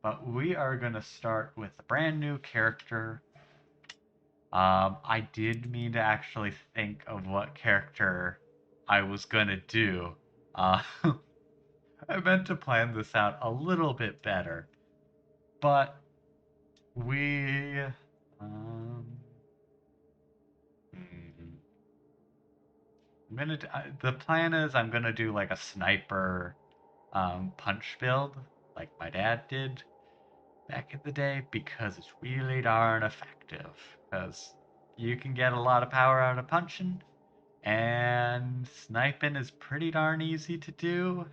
But we are going to start with a brand new character. I did mean to actually think of what character I was going to do. Uh, I meant to plan this out a little bit better. But we. Um, hmm, the plan is I'm gonna do like a sniper punch build, like my dad did back in the day, because it's really darn effective. Because you can get a lot of power out of punching, and sniping is pretty darn easy to do,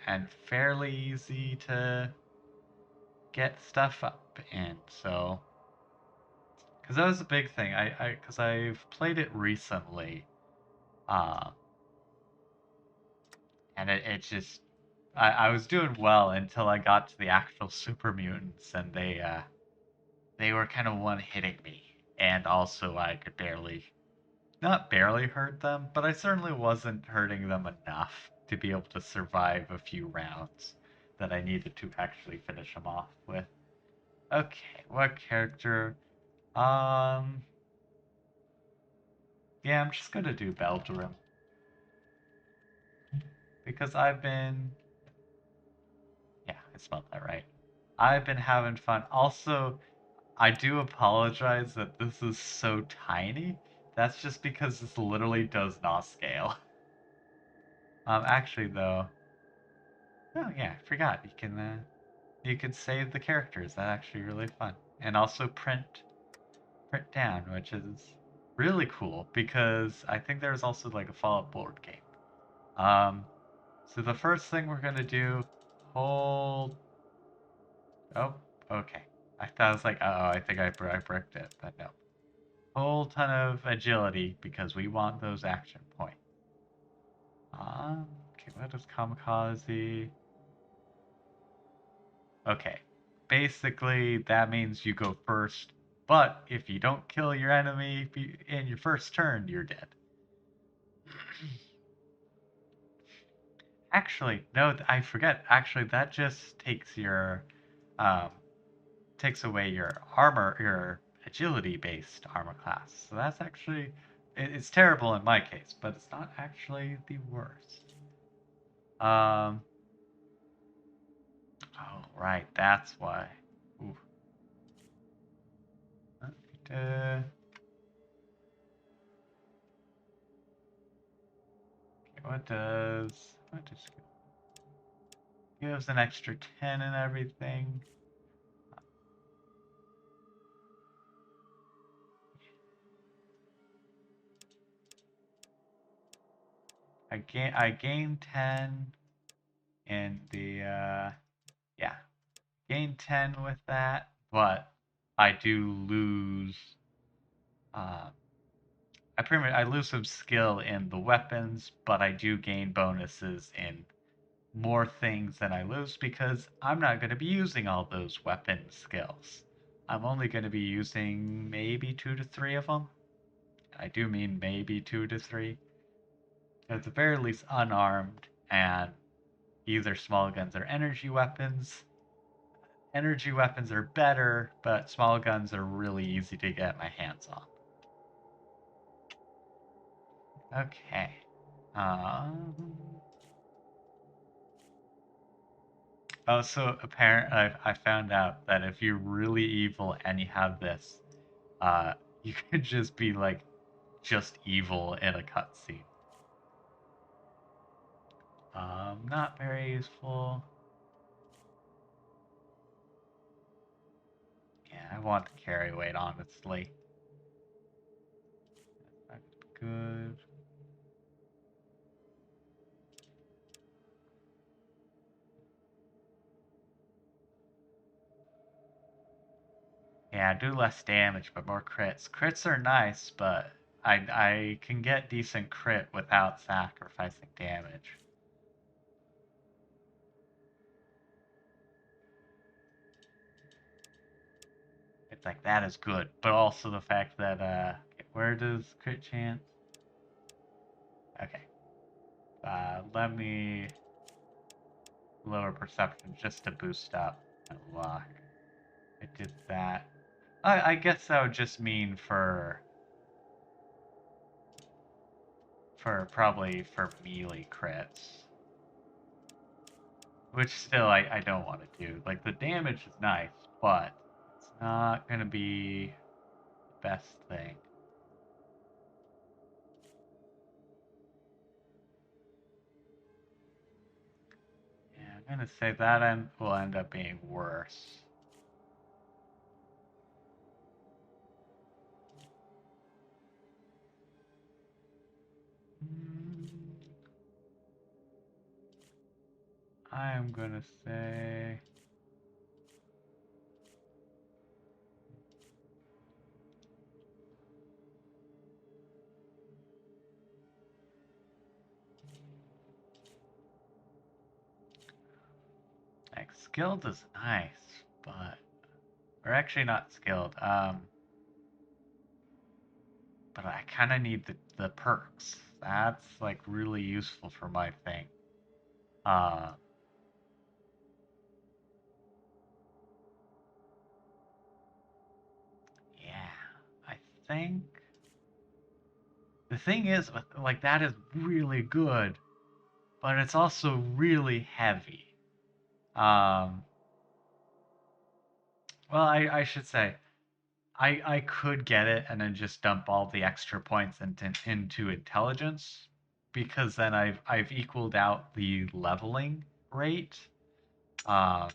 and fairly easy to get stuff up in. So, because that was a big thing. Because I've played it recently, uh, and it just I was doing well until I got to the actual super mutants, and they were kind of one hitting me, and also I could barely, not barely hurt them, but I certainly wasn't hurting them enough to be able to survive a few rounds that I needed to actually finish them off with. Okay, what character? Um, yeah, I'm just gonna do Beldurum because I've been, yeah, I spelled that right. I've been having fun. Also, I do apologize that this is so tiny. That's just because this literally does not scale. Actually though, oh yeah, I forgot. You can save the characters. That's actually really fun. And also print down, which is really cool because I think there's also like a Fallout board game. Um, so the first thing we're gonna do, hold. Oh, okay. I thought I was like, oh, I think I bricked it, but no. Whole ton of agility because we want those action points. Okay, what is kamikaze? Okay, basically that means you go first, but if you don't kill your enemy in your first turn, you're dead. Actually, no, I forget. Actually, that just um, takes away your armor, your agility-based armor class. So that's actually, it's terrible in my case, but it's not actually the worst. Um, oh, right, that's why. Ooh. Okay, what does gives an extra 10 and everything. I gain 10 in the yeah, gain 10 with that, but I do lose uh I lose some skill in the weapons, but I do gain bonuses in more things than I lose because I'm not going to be using all those weapon skills. I'm only going to be using maybe 2 to 3 of them. I do mean maybe 2 to 3. At the very least, unarmed and either small guns or energy weapons. Energy weapons are better, but small guns are really easy to get my hands on. Okay. Um, Oh, so apparently I found out that if you're really evil and you have this, you could just be like just evil in a cutscene. Not very useful. Yeah, I want the carry weight, honestly. That's good. Yeah, do less damage, but more crits. Crits are nice, but I can get decent crit without sacrificing damage. It's like that is good, but also the fact that where does crit chance? Okay. Let me lower perception just to boost up. luck. I did that. I guess that would just mean for probably for melee crits. Which still I don't want to do. Like the damage is nice, but it's not gonna be the best thing. Yeah, I'm gonna say that will end up being worse. Mm, I am gonna say like skilled is nice, but or actually not skilled. But I kind of need the perks. That's like really useful for my thing. Uh, yeah, I think the thing is with like that is really good, but it's also really heavy. Um, well, I should say I could get it and then just dump all the extra points into intelligence because then I've equaled out the leveling rate. Uh,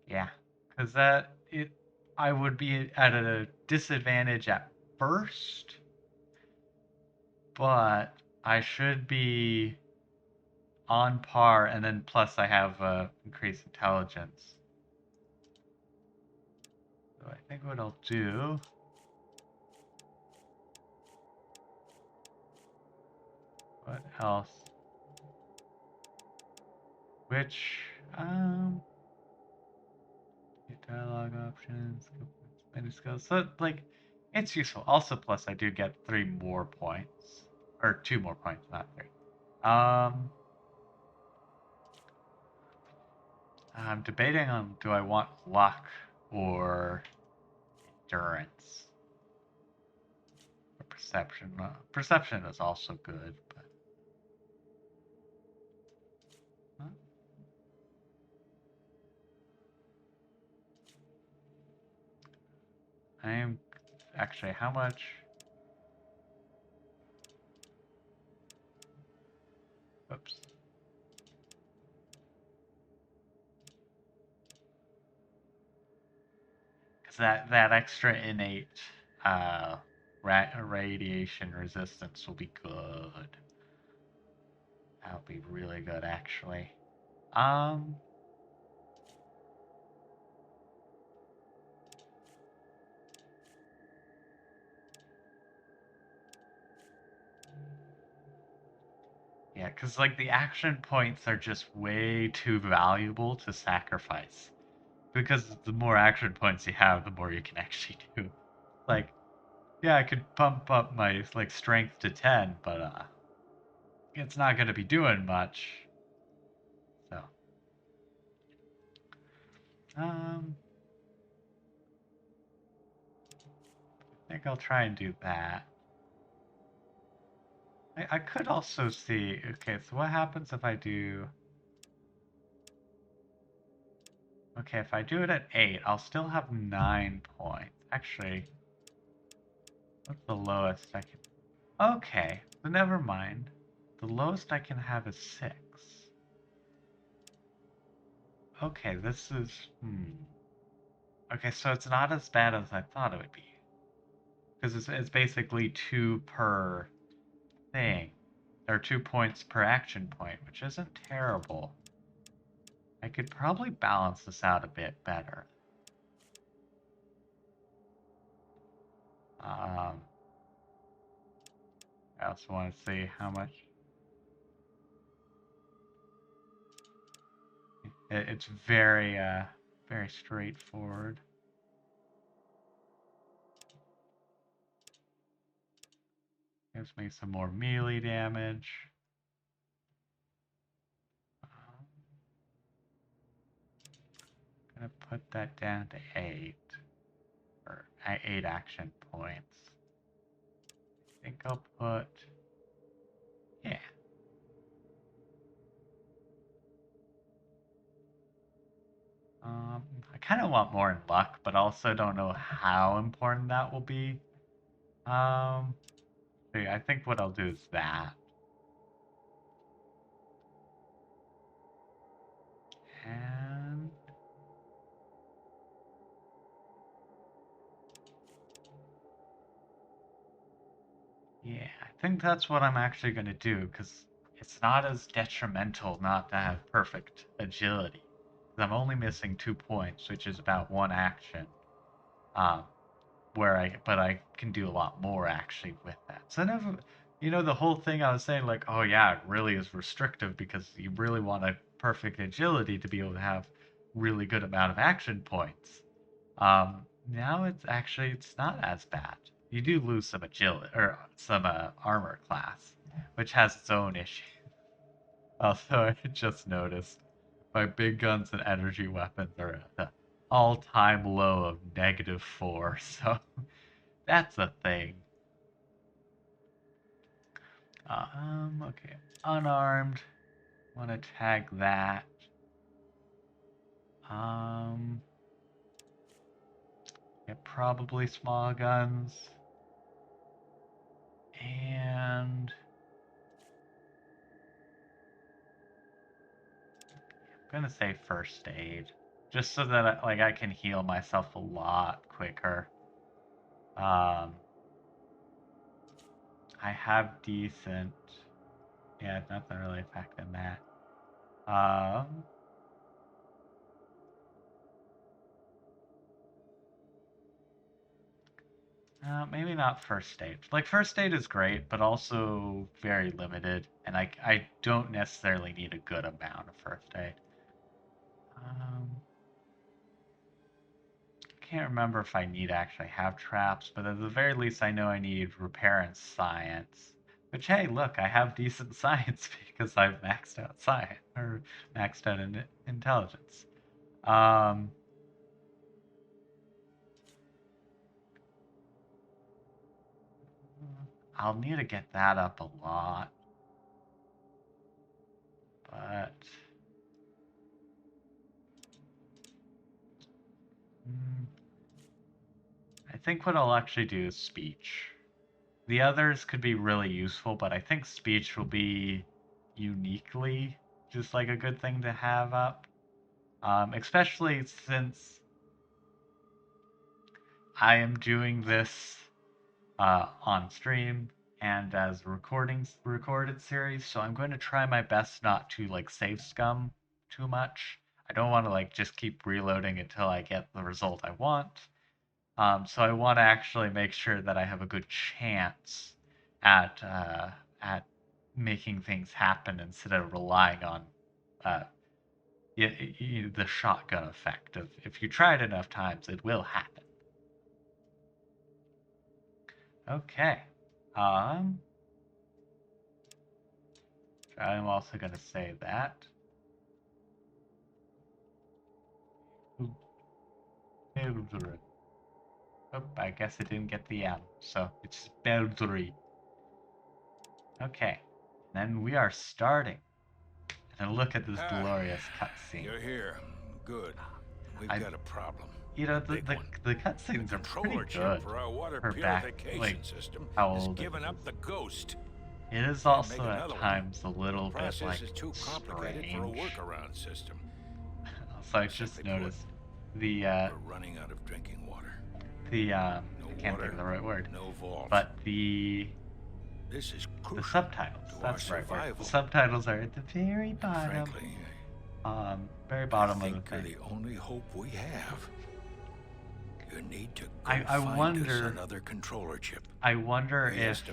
yeah, because that it I would be at a disadvantage at first, but I should be on par, and then plus I have increased intelligence. So I think what I'll do. What else? Which dialogue options, menu skills. So like, it's useful. Also, plus I do get 3 more points, or 2 more points, not 3. Um, I'm debating on do I want luck or endurance or perception. Perception is also good, but I am actually how much? Oops. Because that extra innate uh, radiation resistance will be good. That'll be really good, actually. Um, yeah, because like the action points are just way too valuable to sacrifice. Because the more action points you have, the more you can actually do. Like, yeah, I could pump up my like strength to 10, but it's not gonna be doing much. So, um, I think I'll try and do that. I could also see. Okay, so what happens if I do? Okay, if I do it at 8, I'll still have 9 points. Actually, what's the lowest I can? Okay, so never mind. The lowest I can have is 6. Okay, this is... Okay, so it's not as bad as I thought it would be. Because it's basically 2 per thing. Or 2 points per action point, which isn't terrible. I could probably balance this out a bit better. Um, I also want to see how much... It's very straightforward. Gives me some more melee damage. gonna put that down to 8. Or 8 action points. I think I'll put... Yeah. I kind of want more in luck, but also don't know how important that will be. So yeah, I think what I'll do is that. And... Yeah, I think that's what I'm actually going to do, because it's not as detrimental not to have perfect agility. Because I'm only missing 2 points, which is about 1 action. Um, but I can do a lot more actually with that. So never, the whole thing I was saying, like, oh yeah, it really is restrictive because you really want a perfect agility to be able to have really good amount of action points. Now it's not as bad. You do lose some agility or some armor class, which has its own issue. Also, I just noticed my big guns and energy weapons are at the all-time low of -4, so that's a thing. Okay. Unarmed. Want to tag that. Yeah, probably small guns. And I'm gonna say first aid, just so that I can heal myself a lot quicker. I have decent. Yeah, nothing really affecting that. Maybe not first aid. Like first aid is great, but also very limited, and I don't necessarily need a good amount of first aid. Can't remember if I need to actually have traps, but at the very least I know I need repair and science. Which hey, look, I have decent science because I've maxed out science or maxed out intelligence. I'll need to get that up a lot. But I think what I'll actually do is speech. The others could be really useful, but I think speech will be uniquely just like a good thing to have up. Especially since I am doing this on stream and as recorded series, so I'm going to try my best not to like save scum too much. I don't want to like just keep reloading until I get the result I want. So I want to actually make sure that I have a good chance at making things happen instead of relying on the shotgun effect of if you try it enough times, it will happen. Okay. I'm also going to say that. Oh, I guess it didn't get the M, so it's Beldri. Okay, then we are starting. And look at this glorious cutscene. You're here. Good. We've got a problem. The cutscenes are pretty good for our water for purification back, like, system how has old given it up is. the ghost. It is also at times a little bit process like is too complicated strange. for a workaround system. So I just noticed the we're running out of drinking water. I can't think of the right word. No vault. But the subtitles. That's the right word. The subtitles are at the very bottom. Frankly, very bottom I of the think thing. you're the only hope we have. You need to go I find us another controller chip. I wonder we if for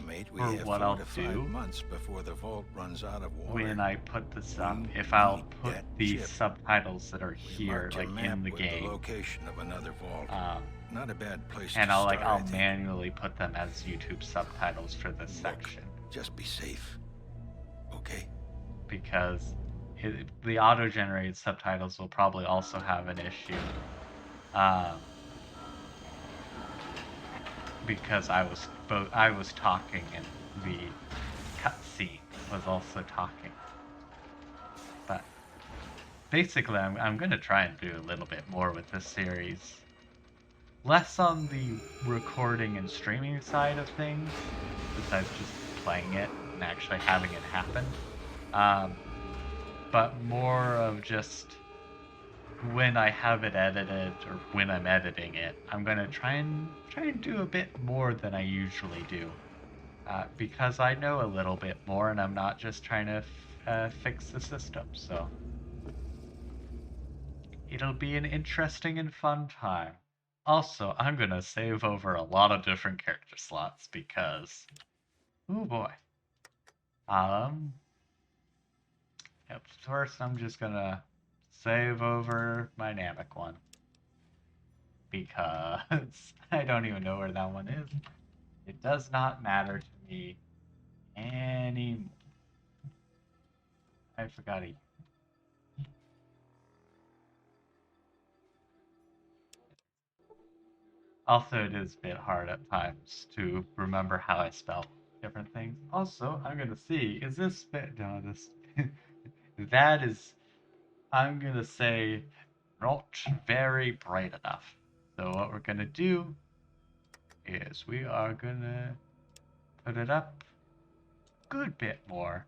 what I'll do months before the vault runs out of water, when I put this up, if I'll put these chip. subtitles that are here, like in the game, the location of another vault. Not a bad place and to I'll start, manually put them as YouTube subtitles for this section. Just be safe, okay? Because the auto-generated subtitles will probably also have an issue. Um, because I was talking and the cutscene was also talking. But basically, I'm gonna try and do a little bit more with this series. Less on the recording and streaming side of things, besides just playing it and actually having it happen. Um, but more of just when I have it edited or when I'm editing it, I'm gonna try and do a bit more than I usually do, because I know a little bit more and I'm not just trying to fix the system. So it'll be an interesting and fun time. Also, I'm gonna save over a lot of different character slots because, oh boy. Um, yep, first I'm just gonna save over my Namek one because I don't even know where that one is. It does not matter to me anymore. I forgot it. Also, it is a bit hard at times to remember how I spell different things. Also, I'm gonna see, is this bit, no, this, that is, I'm gonna say, not very bright enough. So what we're gonna do is we are gonna put it up a good bit more.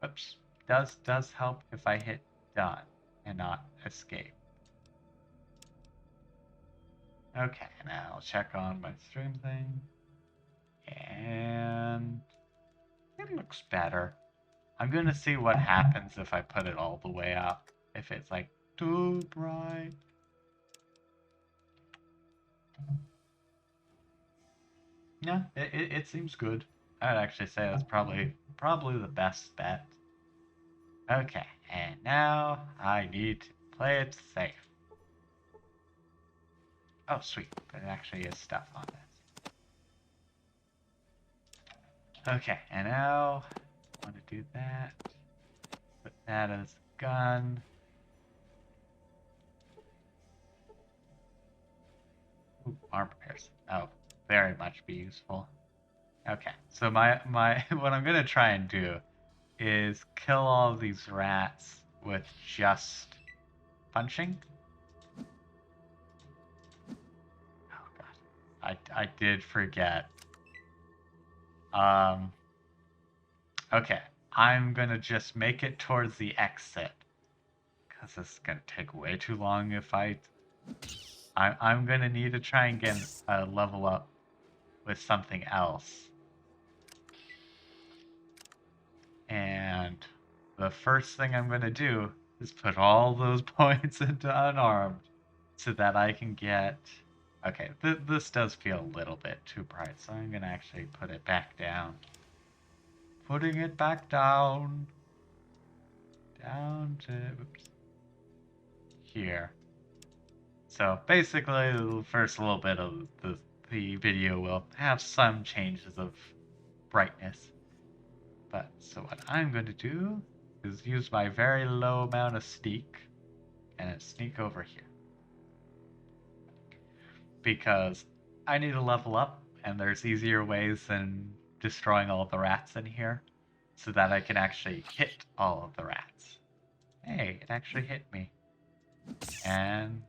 Oops, does help if I hit done and not escape. Okay, now I'll check on my stream thing. And it looks better. I'm gonna see what happens if I put it all the way up. If it's like too bright. Yeah, it seems good. I'd actually say that's probably the best bet. Okay, and now I need to play it safe. Oh, sweet. There actually is stuff on this. Okay, and now I want to do that. Put that as a gun. Ooh, armor piercing. Oh, very much be useful. Okay, so my what I'm gonna try and do is kill all of these rats with just punching. Oh god, I did forget. Um, okay, I'm gonna just make it towards the exit because this is gonna take way too long if I'm gonna need to try and get a level up with something else. And the first thing I'm gonna do is put all those points into unarmed so that I can get. Okay, this does feel a little bit too bright, so I'm gonna actually put it back down. Putting it back down. Down to, oops, here. So basically, the first little bit of the video will have some changes of brightness. But, so what I'm going to do is use my very low amount of sneak, and sneak over here. Because I need to level up, and there's easier ways than destroying all the rats in here, so that I can actually hit all of the rats. Hey, it actually hit me. And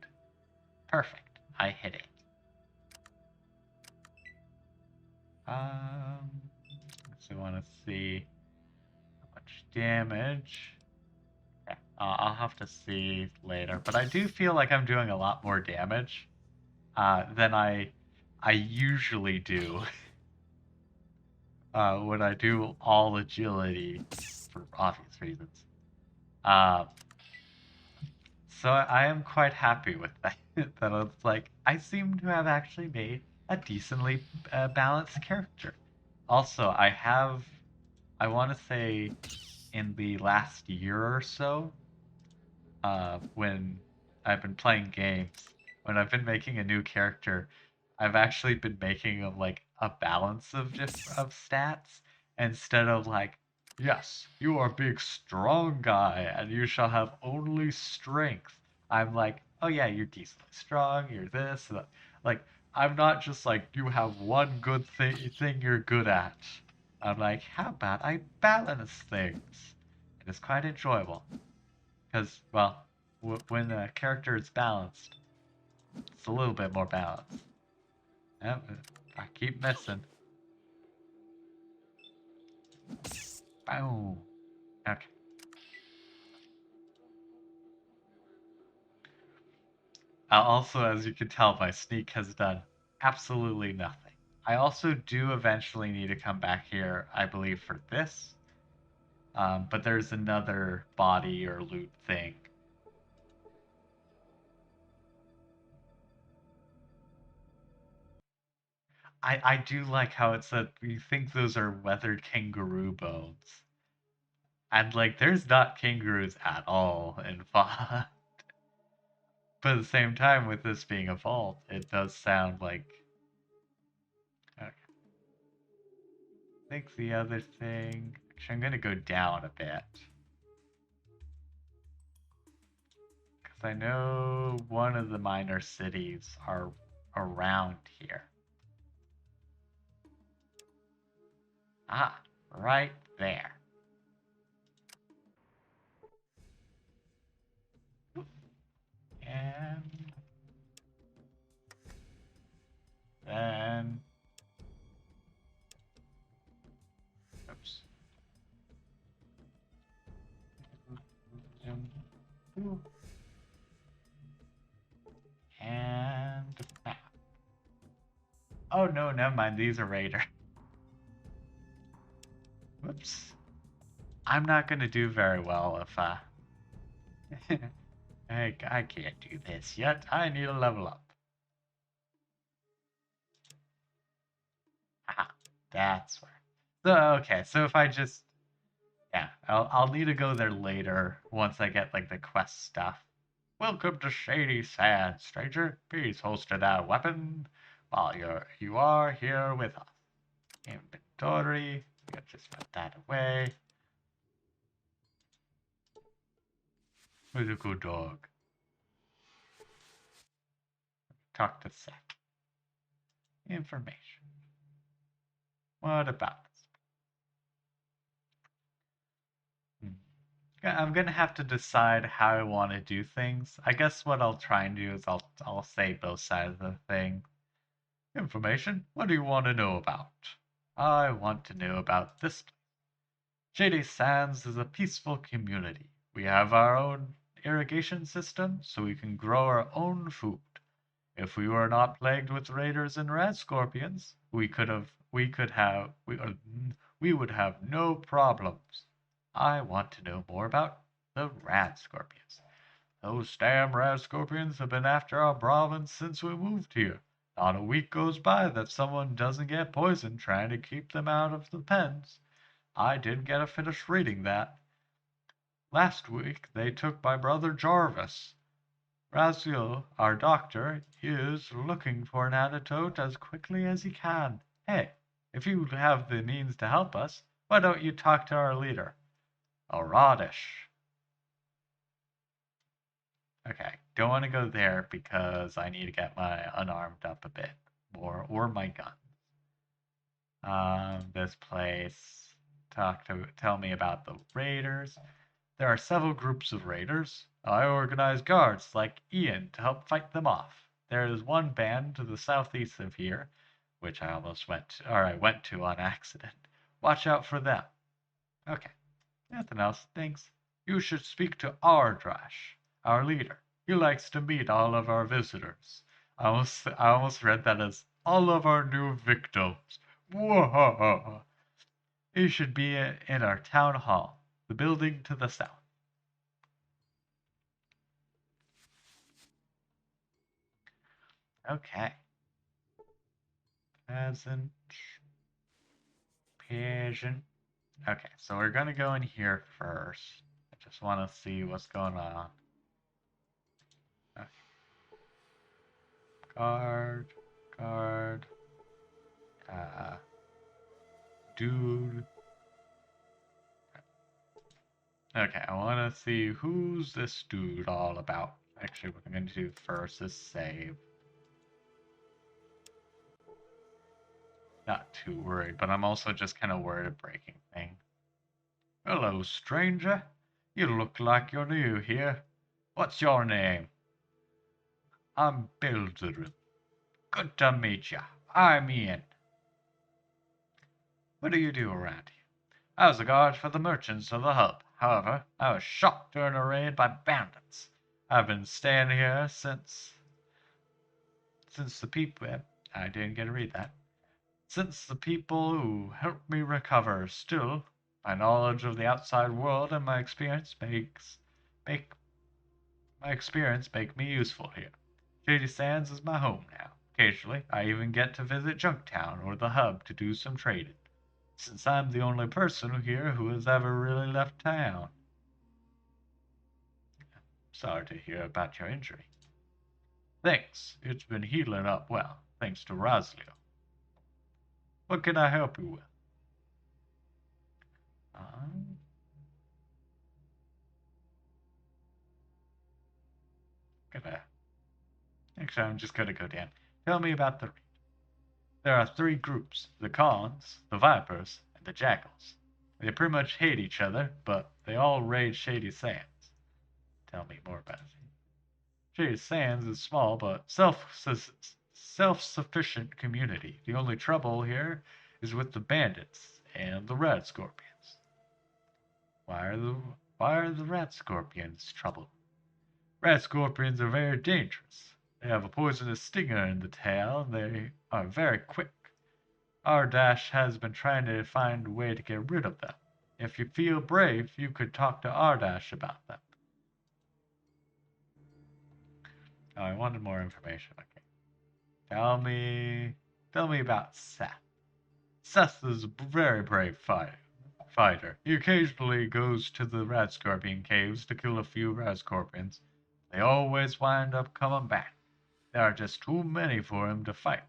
perfect, I hit it. So I want to see how much damage. Yeah, I'll have to see later, but I do feel like I'm doing a lot more damage than I usually do when I do all agility for obvious reasons. Uh, so I am quite happy with that. That it's like I seem to have actually made a decently balanced character. Also, I want to say, in the last year or so, when I've been playing games, when I've been making a new character, I've actually been making like a balance of just of stats instead of like Yes, you are a big, strong guy, and you shall have only strength. I'm like, oh yeah, you're decently strong, you're this, that. Like, I'm not just like, you have one good thing you're good at. I'm like, how about I balance things? It is quite enjoyable. Because, well, when a character is balanced, it's a little bit more balanced. Yep, I keep missing. Boom. Okay. Also, as you can tell, my sneak has done absolutely nothing. I also do eventually need to come back here, I believe, for this. But there's another body or loot thing. I do like how it said you think those are weathered kangaroo bones. And like there's not kangaroos at all in VoD. But at the same time, with this being a vault, it does sound like okay. I think the other thing actually I'm gonna go down a bit. Because I know one of the minor cities are around here. Ah, right there. And then, oops. And map. Oh no, never mind. These are Raider. Whoops. I'm not gonna do very well if I can't do this yet. I need to level up. Ah, that's where. So okay, so if I just yeah, I'll need to go there later once I get like the quest stuff. Welcome to Shady Sands, stranger. Please holster that weapon while you are here with us. Inventory. Just put that away. Who's a good dog? Talk to Seth. Information. What about this? I'm gonna have to decide how I want to do things. I guess what I'll try and do is I'll say both sides of the thing. Information? What do you want to know about? I want to know about this place. Shady Sands is a peaceful community. We have our own irrigation system, so we can grow our own food. If we were not plagued with raiders and red scorpions, we would have no problems. I want to know more about the rat scorpions. Those damn rat scorpions have been after our province since we moved here. Not a week goes by that someone doesn't get poisoned trying to keep them out of the pens. I didn't get to finish reading that. Last week they took my brother Jarvis. Raziel, our doctor, is looking for an antidote as quickly as he can. Hey, if you have the means to help us, why don't you talk to our leader? A Radish. Okay, don't want to go there because I need to get my unarmed up a bit more, or my gun. This place. Tell me about the raiders. There are several groups of raiders. I organize guards like Ian to help fight them off. There is one band to the southeast of here, which I went to on accident. Watch out for them. Okay, nothing else. Thanks. You should speak to Ardrash, our leader. He likes to meet all of our visitors. I almost read that as all of our new victims. Whoa! He should be in our town hall, the building to the south. Okay. Peasant, pigeon. Okay, so we're gonna go in here first. I just want to see what's going on. Okay. Guard, guard, uh, dude. Okay, I want to see who's this dude all about. Actually, what I'm going to do first is save. Not too worried, but I'm also just kind of worried of breaking things. Hello, stranger. You look like you're new here. What's your name? I'm Bilderud. Good to meet ya. I'm Ian. What do you do around here? I was a guard for the merchants of the hub. However, I was shot during a raid by bandits. I've been staying here since the people. I didn't get to read that. Since the people who helped me recover. Still, my knowledge of the outside world and make make me useful here. Shady Sands is my home now. Occasionally, I even get to visit Junktown or the hub to do some trading, since I'm the only person here who has ever really left town. Sorry to hear about your injury. Thanks. It's been healing up well, thanks to Roslio. What can I help you with? Um, gonna Actually, I'm just gonna go down. Tell me about the. There are three groups: the Khans, the Vipers, and the Jackals. They pretty much hate each other, but they all raid Shady Sands. Tell me more about it. Shady Sands is small but self-sufficient community. The only trouble here is with the bandits and the red scorpions. Why are the why are the red scorpions trouble? Red scorpions are very dangerous. They have a poisonous stinger in the tail and they are very quick. Ardash has been trying to find a way to get rid of them. If you feel brave, you could talk to Ardash about them. Oh, I wanted more information. Okay. Tell me tell me about Seth. Seth is a very brave fighter. He occasionally goes to the red scorpion caves to kill a few red scorpions. They always wind up coming back. There are just too many for him to fight.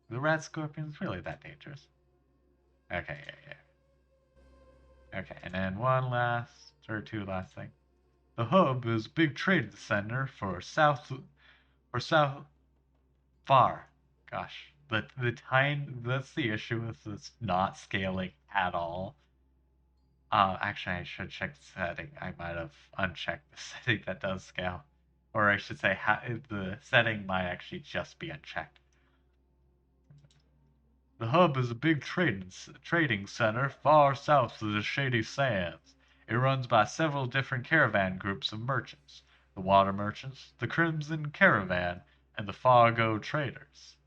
The red scorpion's really that dangerous. Okay, yeah. Okay, and then two last thing. The hub is a big trading center for South Far. Gosh, the time that's the issue with this not scaling at all. Actually, I should check the setting. I might have unchecked the setting that does scale, or I should say, the setting might actually just be unchecked. The hub is a big trading center far south of the Shady Sands. It runs by several different caravan groups of merchants: the Water Merchants, the Crimson Caravan, and the Fargo Traders.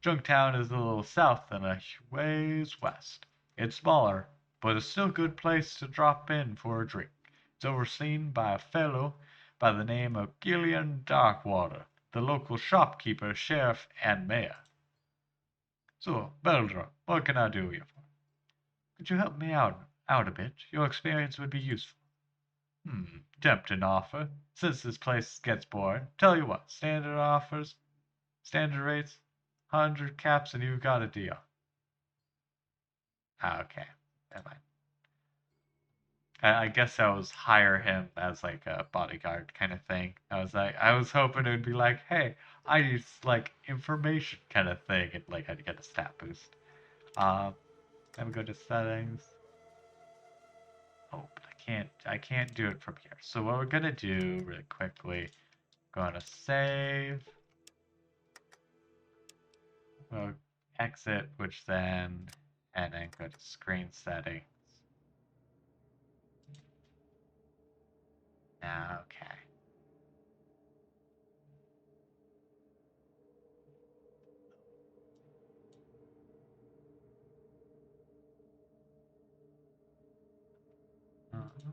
Junktown is a little south and a ways west. It's smaller, but it's still a good place to drop in for a drink. It's overseen by a fellow by the name of Gillian Darkwater, the local shopkeeper, sheriff, and mayor. So, Beldra, what can I do you for? Could you help me out a bit? Your experience would be useful. Tempting offer. Since this place gets boring, tell you what, standard rates, 100 caps, and you've got a deal. Okay, never mind. I guess I was hire him as like a bodyguard kind of thing. I was hoping it would be like, hey, I need like information kind of thing, and like I'd get a stat boost. Um, Let me go to settings. Oh, but I can't do it from here. So what we're gonna do really quickly, gonna save. We'll exit, and then go to screen settings. Okay. Uh-huh.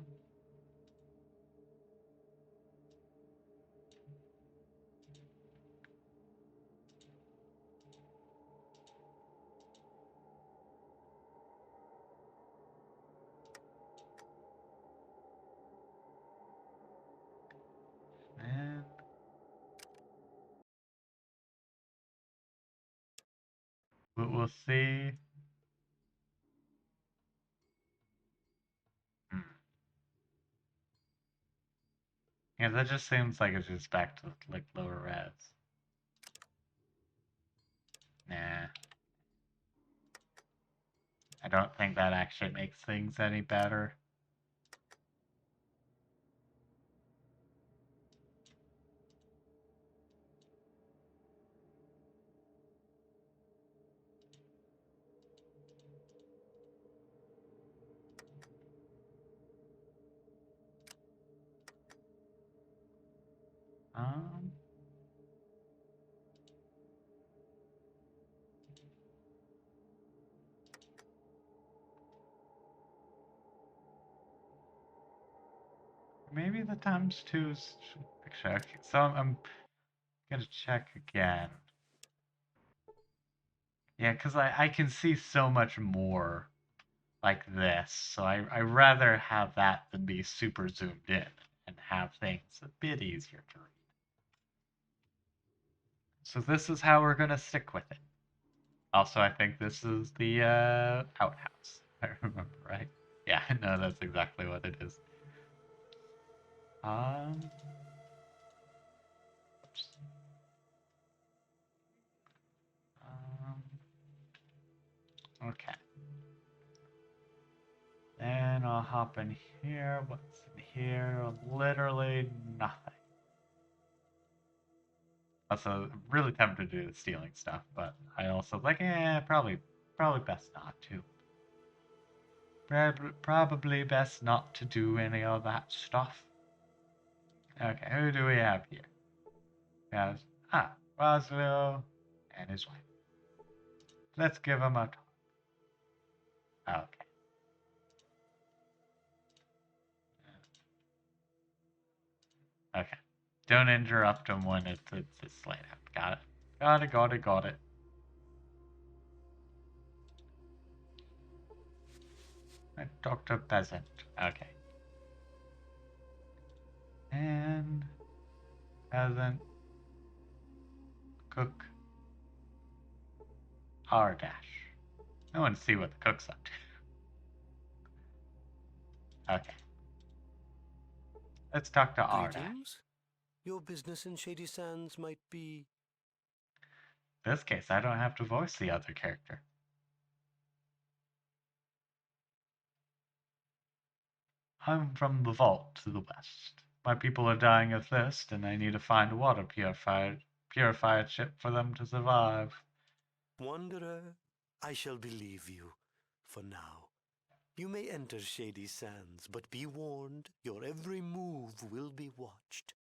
And we'll see. Yeah, that just seems like it's just back to like lower res. Nah. I don't think that actually makes things any better. Um, maybe the times two is picture. Okay, so I'm gonna check again. Yeah, because I can see so much more like this, so I rather have that than be super zoomed in and have things a bit easier to read. So this is how we're gonna stick with it. Also, I think this is the outhouse. I remember, right? Yeah, no, that's exactly what it is. Um, oops. Um, okay. Then I'll hop in here. What's in here? Literally nothing. Also, really tempted to do the stealing stuff, but I also like, probably best not to. Probably best not to do any of that stuff. Okay, who do we have here? We have, Roswell and his wife. Let's give him a talk. Okay. Okay. Don't interrupt him when it's laid out. Got it. Got it. Dr. Peasant. Okay. And Peasant. Cook. R dash. I want to see what the cook's up to. Okay. Let's talk to R dash. Greetings. Your business in Shady Sands might be... In this case, I don't have to voice the other character. I'm from the vault to the west. My people are dying of thirst, and I need to find a water purified ship for them to survive. Wanderer, I shall believe you, for now. You may enter Shady Sands, but be warned, your every move will be watched.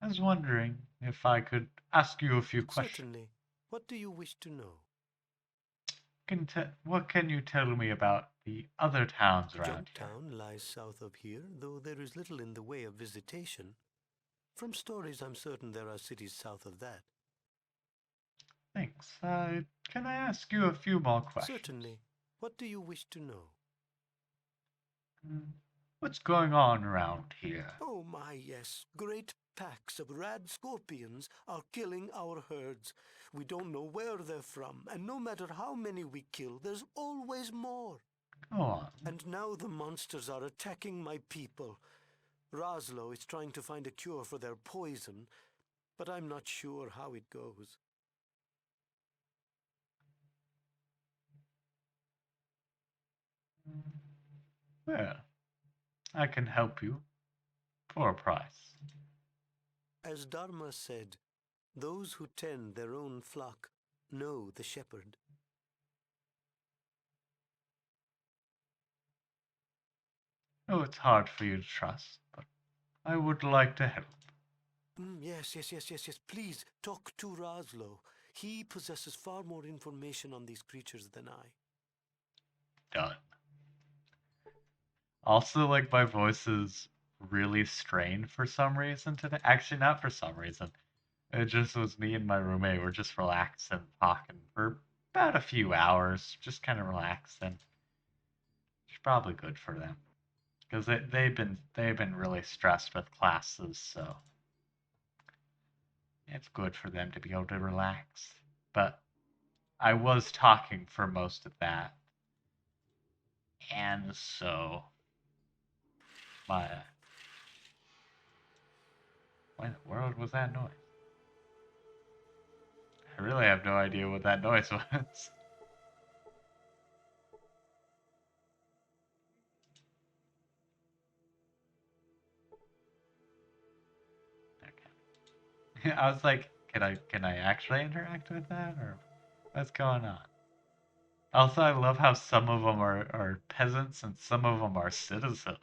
I was wondering if I could ask you a few questions. Certainly. What do you wish to know? What can you tell me about the other towns around here? Junktown lies south of here, though there is little in the way of visitation. From stories, I'm certain there are cities south of that. Thanks. Can I ask you a few more questions? Certainly. What do you wish to know? Hmm, What's going on around here? Oh my, yes. Great packs of rad scorpions are killing our herds. We don't know where they're from, and no matter how many we kill, there's always more. Go on. And now the monsters are attacking my people. Roslo is trying to find a cure for their poison, but I'm not sure how it goes. Well, I can help you for a price. As Dharma said, those who tend their own flock know the shepherd. Oh, it's hard for you to trust, but I would like to help. Yes. Please, talk to Roslo. He possesses far more information on these creatures than I. Done. Also, like, my voice is really strained for some reason today. Actually, not for some reason. It just was me and my roommate were just relaxing, talking for about a few hours, just kind of relaxing. It's probably good for them because they've been really stressed with classes, so it's good for them to be able to relax. But I was talking for most of that, and, so, my, uh, 'cause, like, I said, my voice is really strained for some reason today. Actually, not for some reason. It just was me and my roommate were just relaxing, talking for about a few hours, just kind of relaxing. It's probably good for them because they've been really stressed with classes, so it's good for them to be able to relax. But I was talking for most of that, and, so, my What in the world was that noise? I really have no idea what that noise was. Okay. I was like, can I actually interact with that, or what's going on? Also, I love how some of them are peasants and some of them are citizens.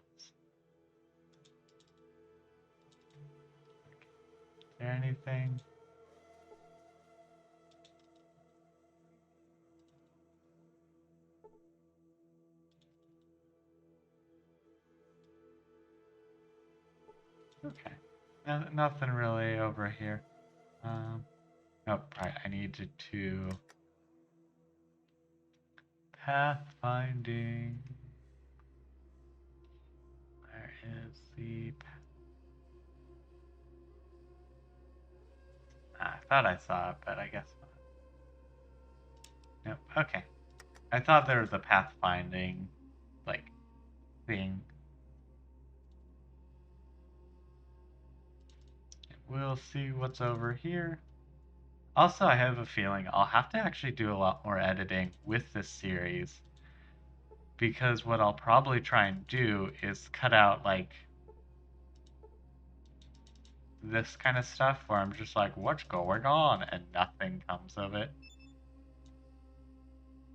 Is there anything? Okay. Nothing really over here. Nope, right, I needed to pathfinding. Where is the I thought I saw it, but I guess not. Nope, okay. I thought there was a pathfinding, like, thing. We'll see what's over here. Also, I have a feeling I'll have to actually do a lot more editing with this series, because what I'll probably try and do is cut out, like, this kind of stuff where I'm just like, what's going on? And nothing comes of it.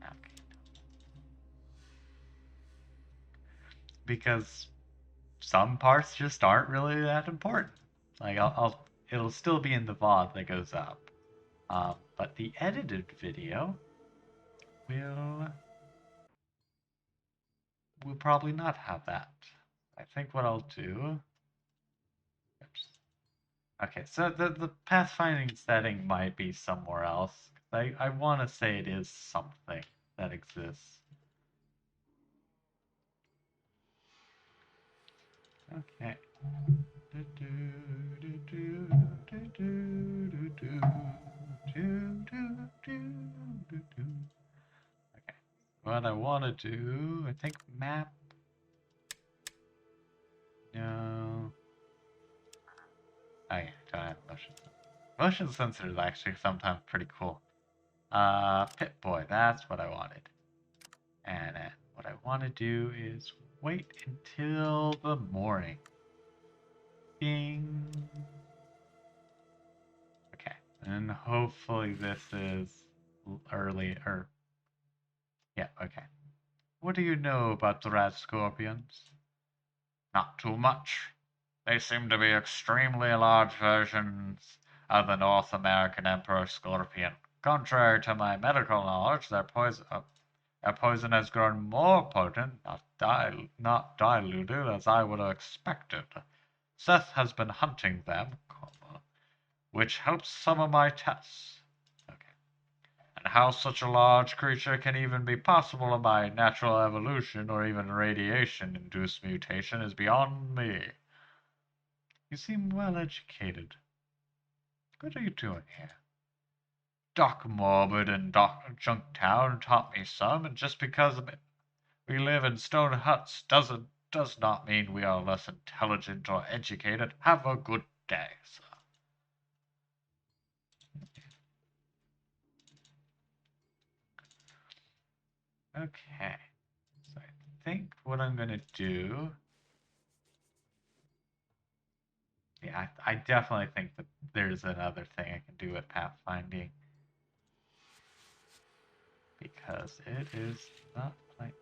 Okay. Because some parts just aren't really that important. Like, it'll still be in the VoD that goes up. But the edited video will probably not have that. I think what I'll do. Oops. Okay, so the pathfinding setting might be somewhere else. I want to say it is something that exists. Okay. Okay. What I want to do, I think map. No. Oh yeah, don't have motion sensor. Motion sensor is actually sometimes pretty cool. Pit Boy, that's what I wanted. And what I want to do is wait until the morning. Ding. Okay, and hopefully this is early, or yeah, okay. What do you know about the rat scorpions? Not too much. They seem to be extremely large versions of the North American emperor scorpion. Contrary to my medical knowledge, their poison has grown more potent, not diluted as I would have expected. Seth has been hunting them, which helps some of my tests. Okay. And how such a large creature can even be possible by natural evolution or even radiation-induced mutation is beyond me. You seem well educated. What are you doing here? Doc Morbid and Doc Junktown taught me some, and just because we live in stone huts does not mean we are less intelligent or educated. Have a good day, sir. Okay. So I think what I'm gonna do. Yeah, I definitely think that there's another thing I can do with pathfinding. Because it is not like.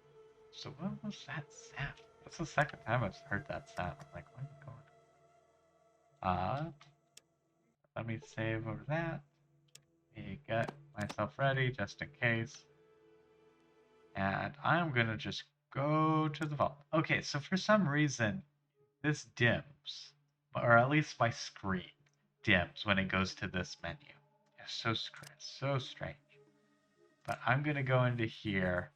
So what was that sound? That's the second time I've heard that sound. I'm like, what's going on? Let me save over that. Get myself ready just in case. And I'm gonna just go to the vault. Okay, so for some reason, this dims. Or at least my screen dims when it goes to this menu. It's so strange. But I'm gonna go into here.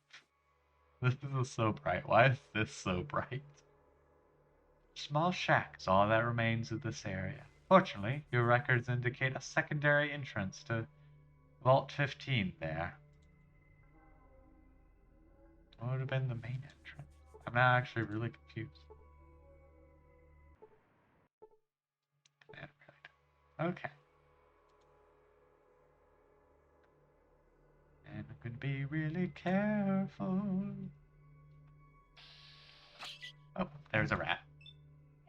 This is so bright. Why is this so bright? Small shack is all that remains of this area. Fortunately, your records indicate a secondary entrance to Vault 15 there. What would have been the main entrance? I'm not actually really confused. I really Okay. And I'm gonna be really careful. Oh, there's a rat.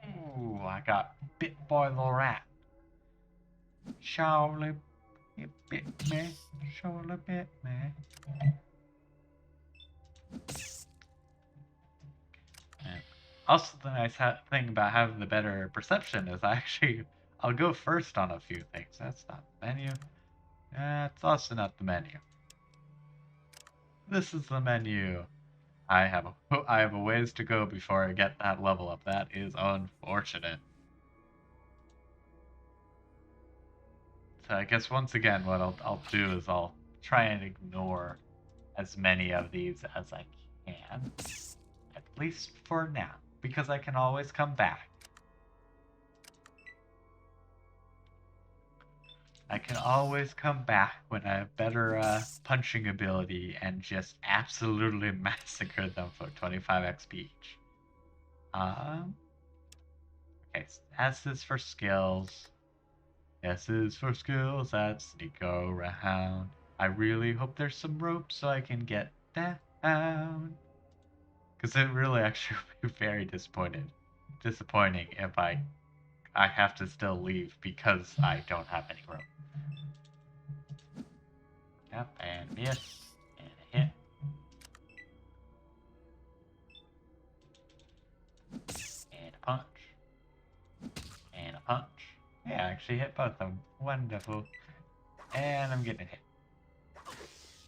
Ooh, I got bit by the rat. Surely it bit me. Surely bit me. And also, the nice thing about having the better perception is I'll go first on a few things. That's not the menu. It's also not the menu. This is the menu. I have a ways to go before I get that level up. That is unfortunate. So I guess once again, what I'll do is I'll try and ignore as many of these as I can, at least for now, because I can always come back. I can always come back when I have better punching ability and just absolutely massacre them for 25 XP each. Okay, so S is for skills. S is for skills that sneak around. I really hope there's some rope so I can get down. Because it really actually would be very disappointing if I have to still leave because I don't have any rope. Yep, and miss, and a hit. And a punch. And a punch. Yeah, I actually hit both of them. Wonderful. And I'm getting hit.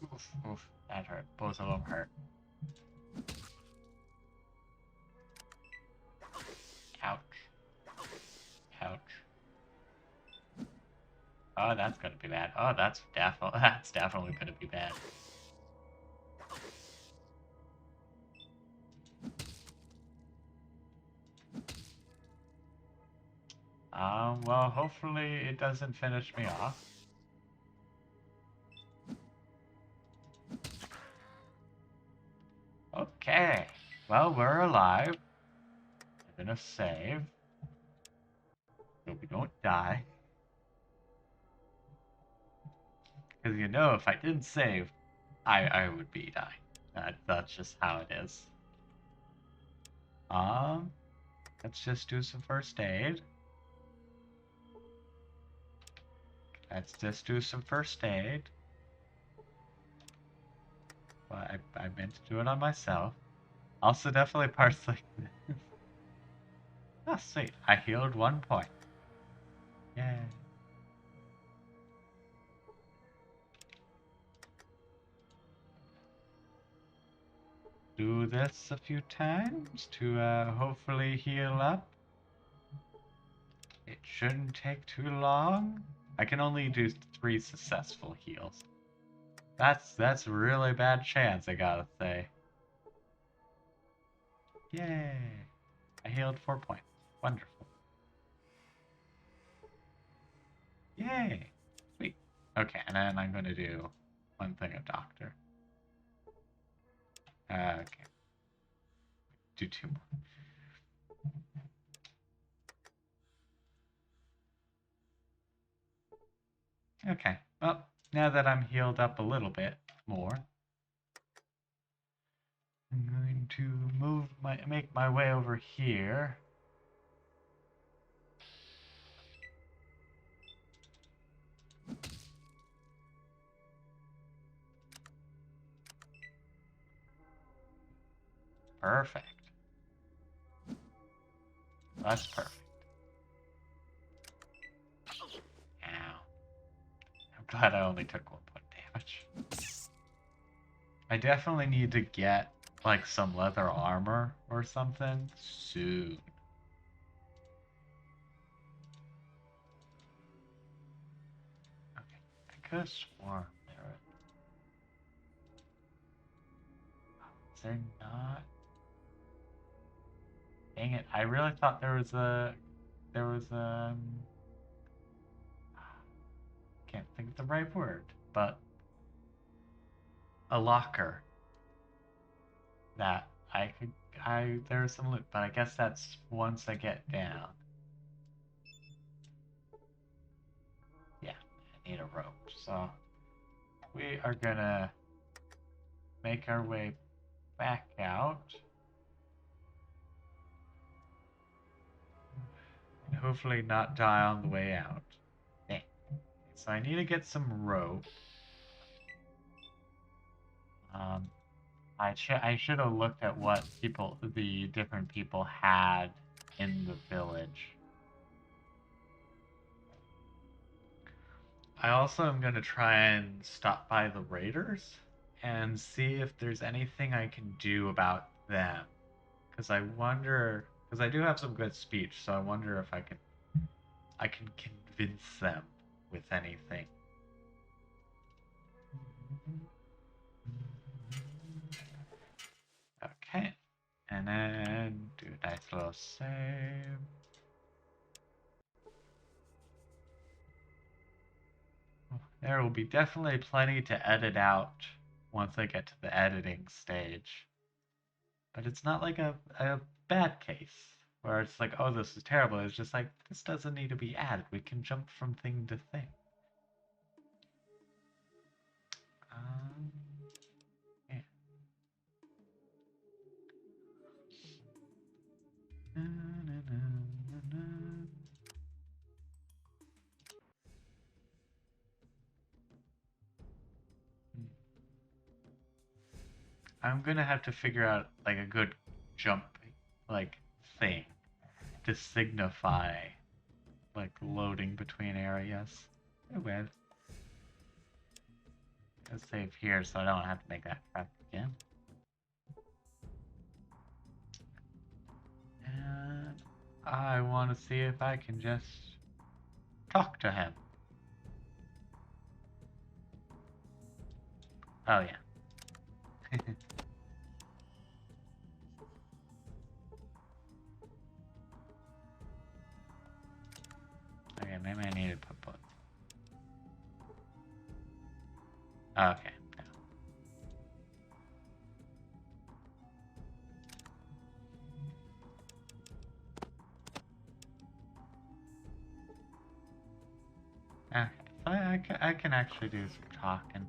Oof, oof. That hurt. Both of them hurt. Ouch. Ouch. Oh, that's gonna be bad. Oh, that's definitely gonna be bad. Well, hopefully it doesn't finish me off. Okay. Well, we're alive. We're gonna save. So we don't die. Because you know, if I didn't save, I would be dying. That's just how it is. Um, let's just do some first aid. Let's just do some first aid. Well, I meant to do it on myself. Also, definitely parsley. Oh, sweet. I healed 1 point. Yay. Do this a few times to hopefully heal up. It shouldn't take too long. I can only do 3 successful heals. That's a really bad chance, I gotta say. Yay! I healed 4 points. Wonderful. Yay! Sweet. Okay, and then I'm gonna do one thing of doctor. Okay. Do 2 more. Okay. Well, now that I'm healed up a little bit more, I'm going to make my way over here. Perfect. That's perfect. Ow. I'm glad I only took 1 point damage. I definitely need to get, like, some leather armor or something soon. Okay, I could have sworn is there not? Dang it, I really thought there was can't think of the right word, but a locker that there's some loot, but I guess that's once I get down. a rope. So we are gonna make our way back out. And hopefully not die on the way out. Okay. So I need to get some rope. I should have looked at what the different people had in the village. I also am going to try and stop by the raiders and see if there's anything I can do about them. Because I do have some good speech, so I wonder if I can convince them with anything. Okay, and then do a nice little save. There will be definitely plenty to edit out once I get to the editing stage. But it's not like a bad case where it's like, oh, this is terrible. It's just like, this doesn't need to be added. We can jump from thing to thing. Yeah. Na, na, na, na, na. I'm gonna have to figure out like a good jump like thing to signify like loading between areas. Oh well. Let's save here so I don't have to make that crap again. And I want to see if I can just talk to him. Oh yeah. Okay, maybe I need to put both. Okay. Okay, so I can actually do some talking.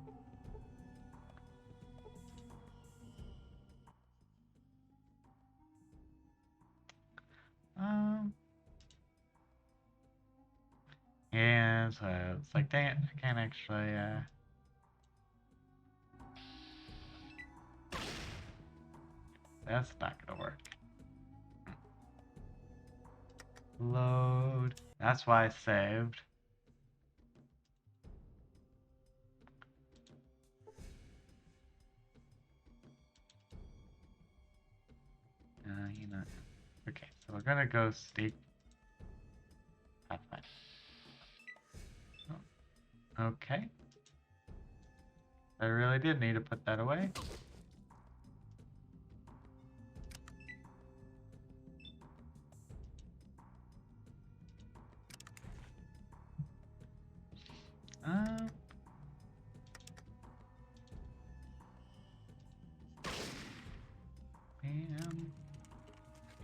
Um. Yeah, so it's like, dang it, I can't actually, that's not gonna work. Load. That's why I saved. You know. Okay, so we're gonna go steak. That's fine. Oh, okay. I really did need to put that away. Um.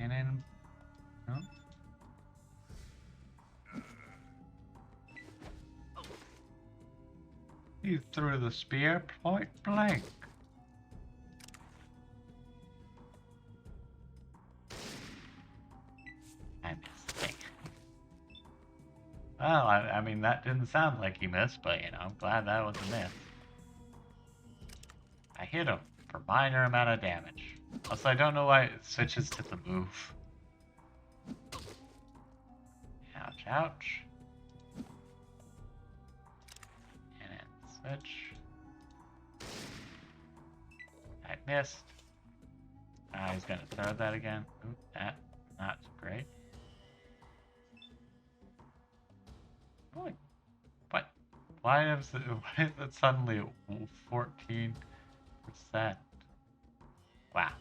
And then. Oh. He threw the spear point blank. I missed. Well, I mean, that didn't sound like he missed, but, you know, I'm glad that was a miss. I hit him for minor amount of damage. Also, I don't know why it switches to the move. Ouch, ouch. And then switch. I missed. He's gonna throw that again. Ooh, that, not great. Boy, what? Why is it suddenly 14%? Wow.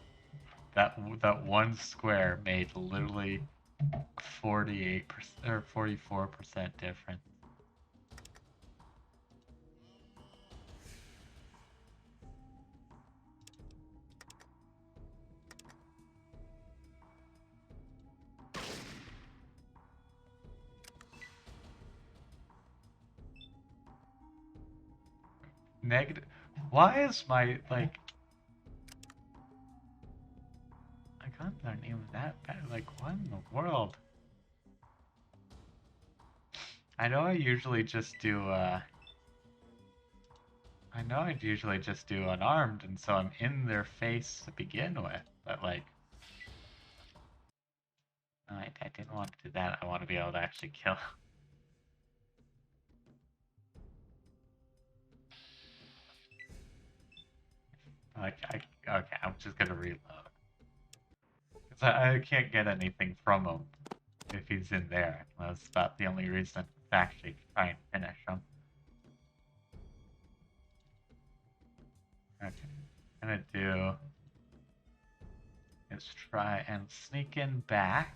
That one square made literally 48% or 44% difference. negative. Why is my, like, guns aren't even that bad? Like, what in the world? I know I usually just do, I know I'd usually just do unarmed, and so I'm in their face to begin with, but, like, no, I didn't want to do that. I want to be able to actually kill. Like, okay, I'm just gonna reload. Because I can't get anything from him if he's in there. That's about the only reason to actually try and finish him. Okay, what I'm gonna do is try and sneak in back.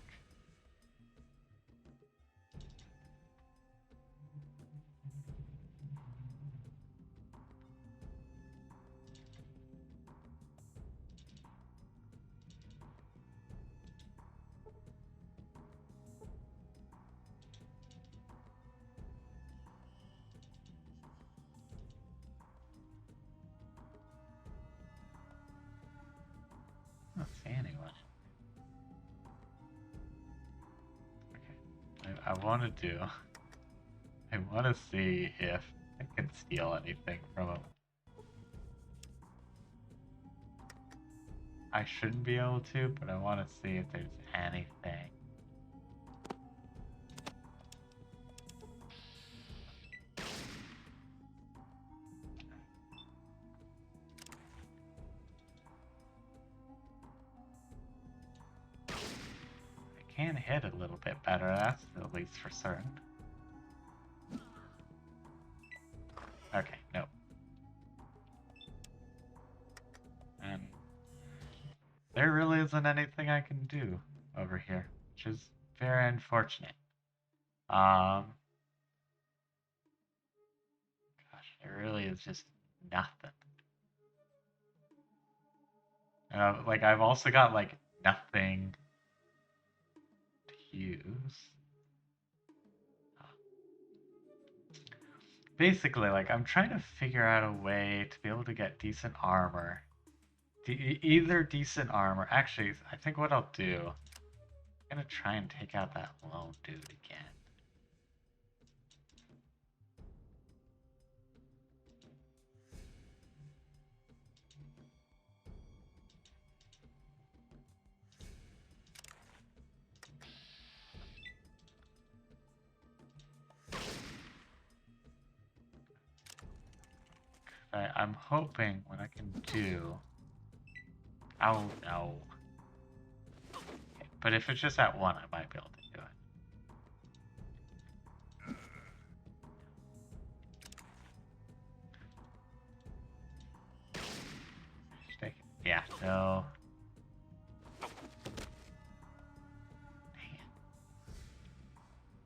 I don't see anyone. Okay, I want to do. I want to see if I can steal anything from him. I shouldn't be able to, but I want to see if there's anything. I can hit a little bit better, that's at least for certain. Okay, nope. And there really isn't anything I can do over here, which is very unfortunate. Gosh, there really is just nothing. Like, I've also got, like, nothing to use. Basically, like, I'm trying to figure out a way to be able to get decent armor. Either decent armor. Actually, I think what I'll do, I'm gonna try and take out that lone dude again. I'm hoping what I can do. Oh no. Okay, but if it's just that one, I might be able to do it. Just take it. Yeah, no.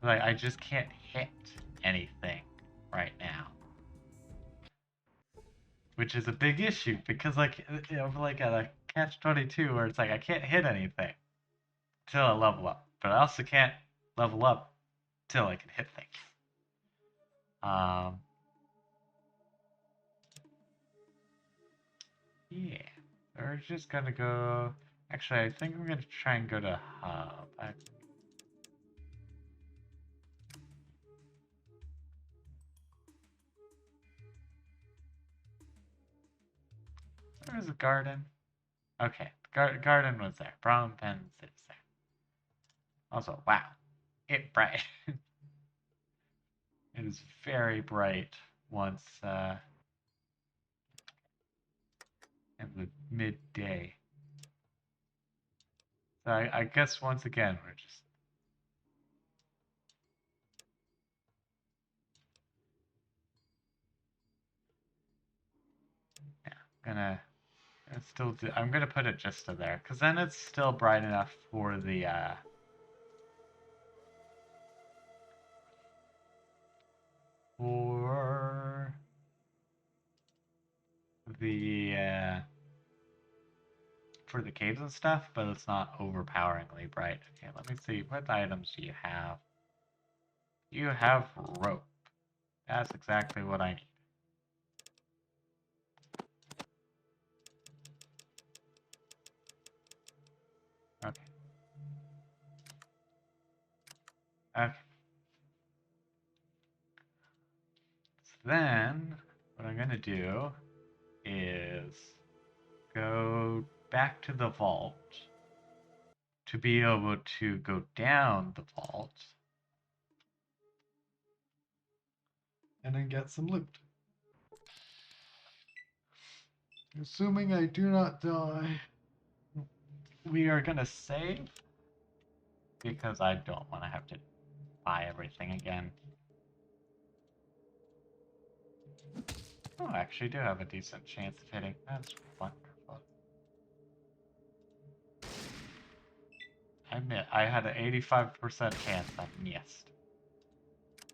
Like, I just can't hit anything right now. Which is a big issue, because, like, you know, like at a catch-22 where it's like, I can't hit anything till I level up. But I also can't level up till I can hit things. Yeah. We're just gonna go... Actually, I think we're gonna try and go to Hub. Where's the garden? Okay, garden was there. Brown pens is there. Also, wow, it bright. It is very bright once in the midday. So I guess once again we're just gonna still do. I'm gonna put it just to there, because then it's still bright enough for the for the for the caves and stuff, but it's not overpoweringly bright. Okay, let me see. What items do you have? You have rope. That's exactly what I need. Okay. So then, what I'm gonna do is go back to the vault to be able to go down the vault and then get some loot. Assuming I do not die, we are gonna save because I don't want to have to buy everything again. Oh, I actually do have a decent chance of hitting. That's wonderful. I had an 85% chance. I missed.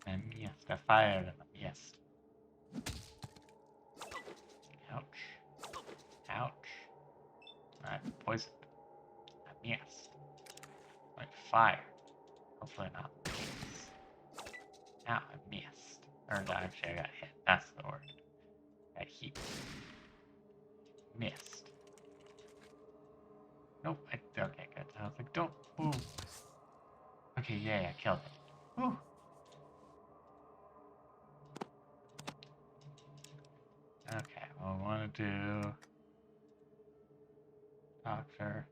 I missed. I fired and I missed. Ouch. Ouch. Alright, poisoned. I missed. Like fire. Hopefully not miss. Ow, I missed. Or no, actually I got hit. That's the word. Got heat. Missed. Nope. Okay, good. I was like, don't move. Okay, yeah, I killed it. Whew. Okay, well, I want to do doctor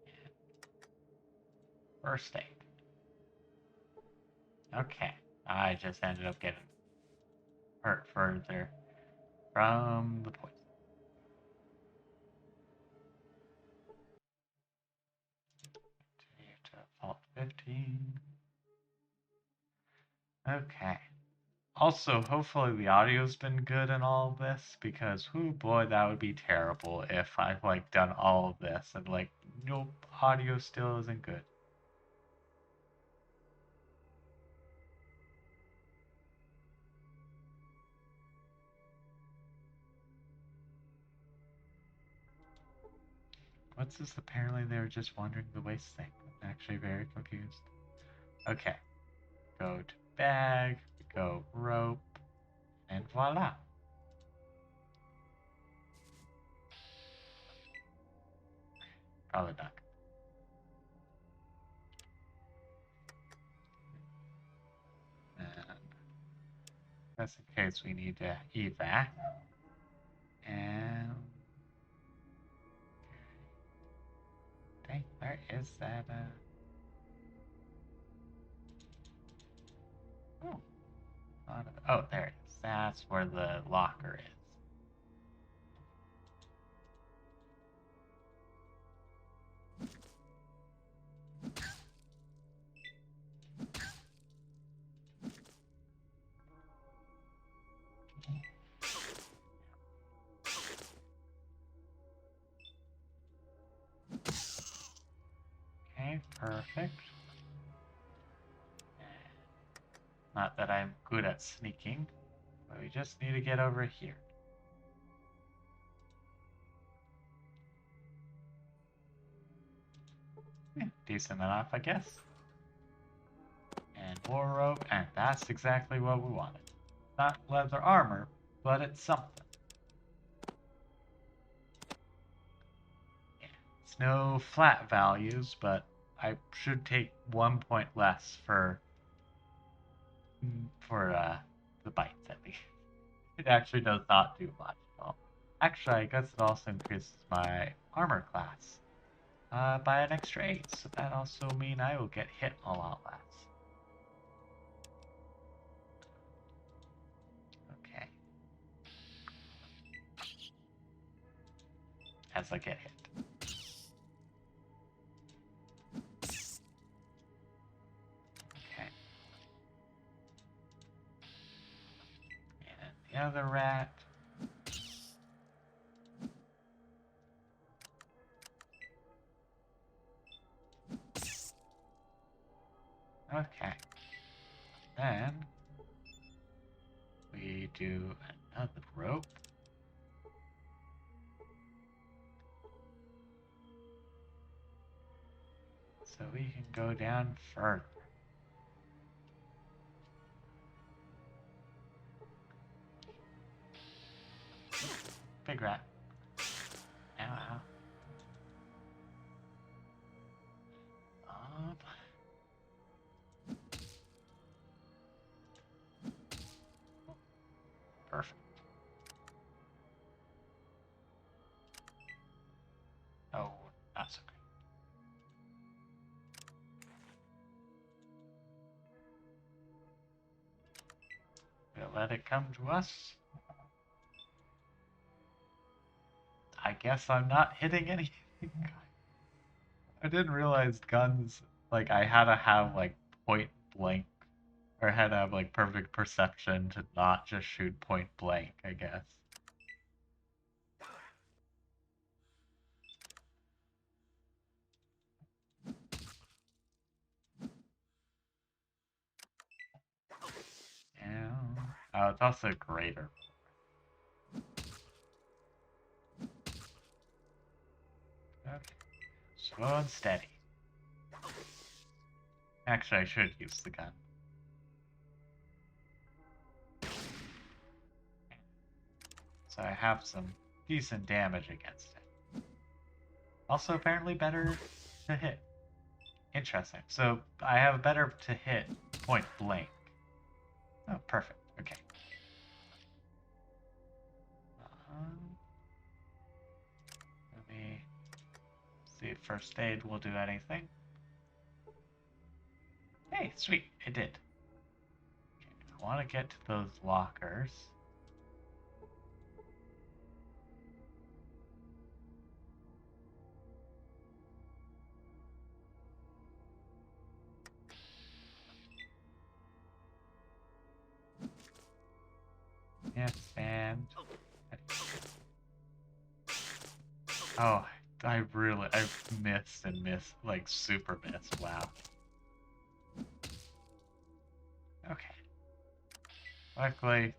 and first aid. Okay, I just ended up getting hurt further from the poison. Continue to vault 15. Okay. Also, hopefully the audio's been good in all of this, because, oh boy, that would be terrible if I've, like, done all of this and, like, nope, audio still isn't good. What's this? Apparently they were just wandering the waste thing. I'm actually very confused. Okay. Go to bag, go rope, and voila. Probably not. And just in case we need to evac. And dang, where is that? Oh, oh, there it is. That's where the locker is. Okay, perfect. Not that I'm good at sneaking, but we just need to get over here. Yeah, decent enough, I guess. And more rope, and that's exactly what we wanted. Not leather armor, but it's something. Yeah, it's no flat values, but I should take 1 point less for the bites at least. It actually does not do much. Well, actually, I guess it also increases my armor class by an extra 8, so that also means I will get hit a lot less. Okay. As I get hit. Okay. And the other rat. Okay. Then we do another rope. So we can go down further. Big rat. Ow, ow. Up. let it come to us. I guess I'm not hitting anything. I didn't realize guns, like, I had to have, like, point blank, or had to have, like, perfect perception to not just shoot point blank, I guess. Yeah. Oh, it's also greater. Okay. Slow and steady. Actually, I should use the gun. So I have some decent damage against it. Also, apparently better to hit. Interesting. So I have better to hit point blank. Oh, perfect. Okay. Let me see if first aid will do anything. Hey, sweet, it did. Okay, I want to get to those lockers. Yes, and... Oh, I've missed and missed, like, super missed, wow. Okay. Luckily,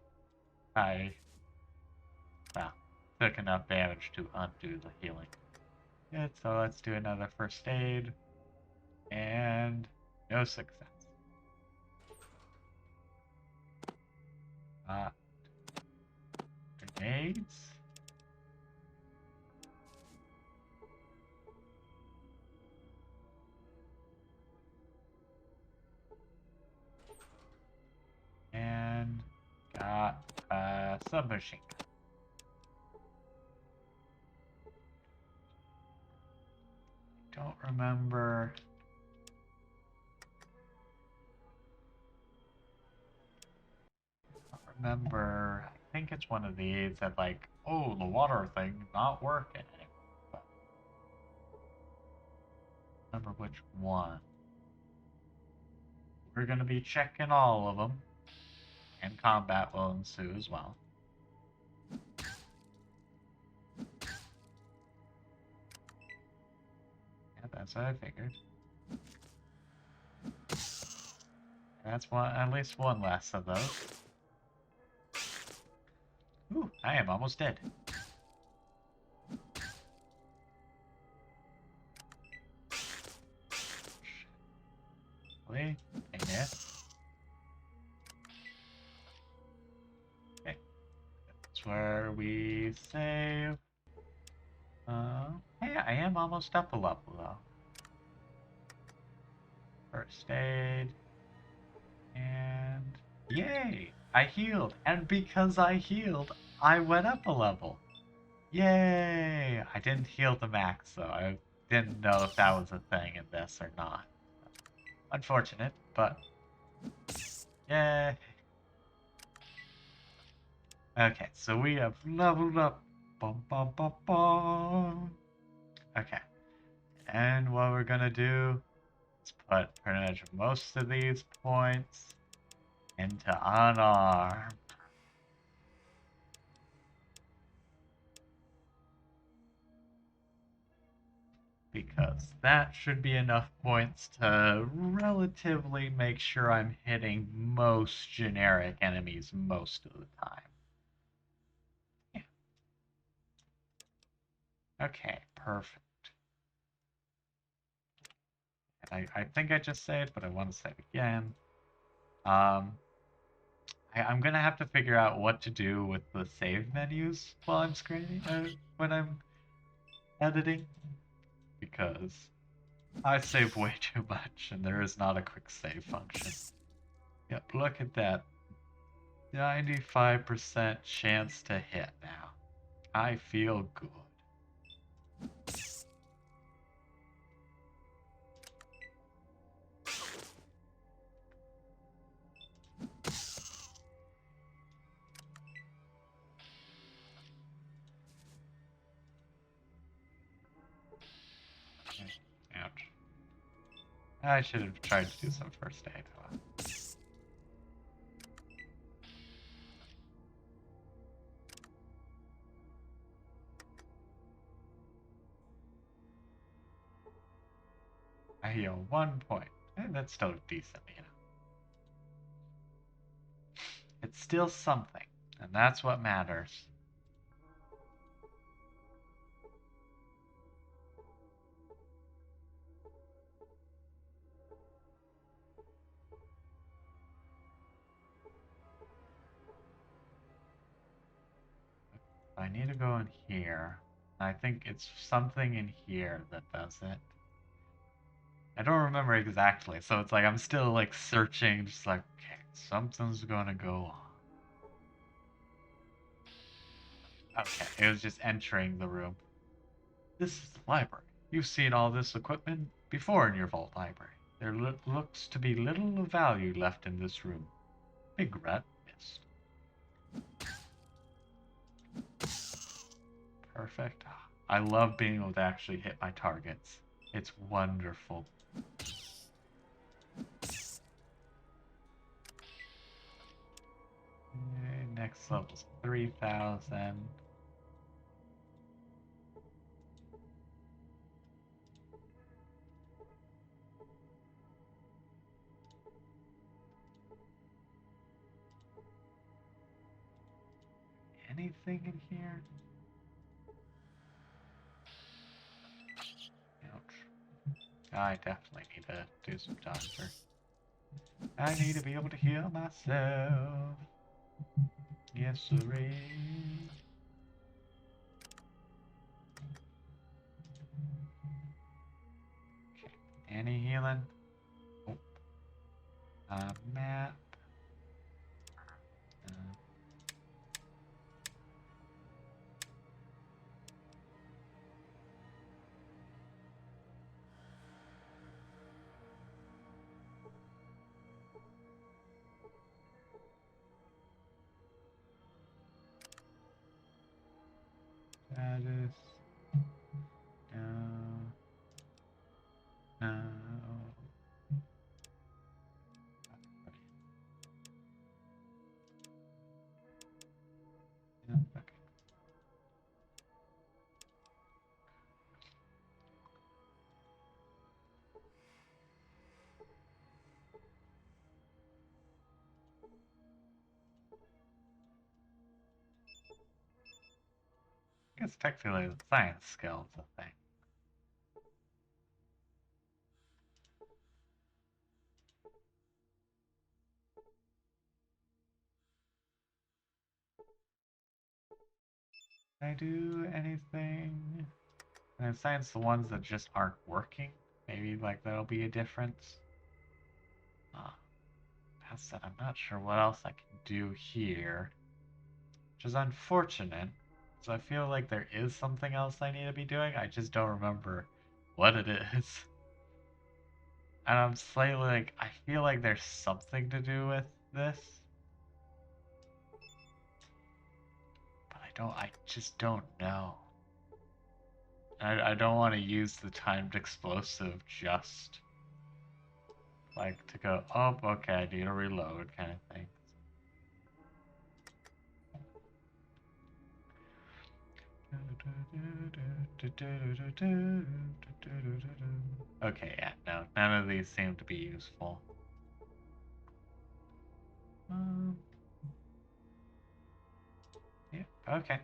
well, took enough damage to undo the healing. Good, so let's do another first aid. And no success. Grenades? And got a submachine gun. Don't remember. I think it's one of these that, like, oh, the water thing not working anymore. But I don't remember which one. We're gonna be checking all of them, and combat will ensue as well. Yeah, that's what I figured. That's one, at least one less of those. Ooh, I am almost dead. Really? Dang it. Okay. That's where we save. Hey, I am almost up a level though. First aid. And yay! I healed. And because I healed, I went up a level. Yay! I didn't heal the max though. I didn't know if that was a thing in this or not. Unfortunate, but yay! Okay, so we have leveled up. Bum, bum, bum, bum. Okay, and what we're gonna do is put pretty much most of these points into unarmed. Because that should be enough points to relatively make sure I'm hitting most generic enemies most of the time. Yeah. Okay, perfect. And I think I just saved, but I want to save again. I'm gonna have to figure out what to do with the save menus while I'm screening, when I'm editing, because I save way too much, and there is not a quick save function. Yep, look at that. 95% chance to hit now. I feel good. I should have tried to do some first aid. I heal 1 point. And that's still decent, you know. It's still something, and that's what matters. I need to go in here. I think it's something in here that does it. I don't remember exactly, so it's like I'm still like searching, just like, okay, something's gonna go on. Okay, it was just entering the room. This is the library. You've seen all this equipment before in your vault library. There looks to be little of value left in this room. Big rat missed. Perfect. I love being able to actually hit my targets. It's wonderful. Okay, next level's 3,000. Anything in here? Ouch. I definitely need to do some doctor. I need to be able to heal myself. Yes, sirree. Okay. Any healing? Oh. Map. Uh, status. No. No. Yeah, okay. I guess technically the science skill is a thing. Can I do anything? And science the ones that just aren't working. Maybe like that'll be a difference. That said, I'm not sure what else I can do here. Which is unfortunate. So I feel like there is something else I need to be doing. I just don't remember what it is. And I'm slightly like, I feel like there's something to do with this. But I just don't know. I don't want to use the timed explosive just like to go, oh, okay, I need to reload kind of thing. Okay, yeah, no, none of these seem to be useful. Yeah, okay.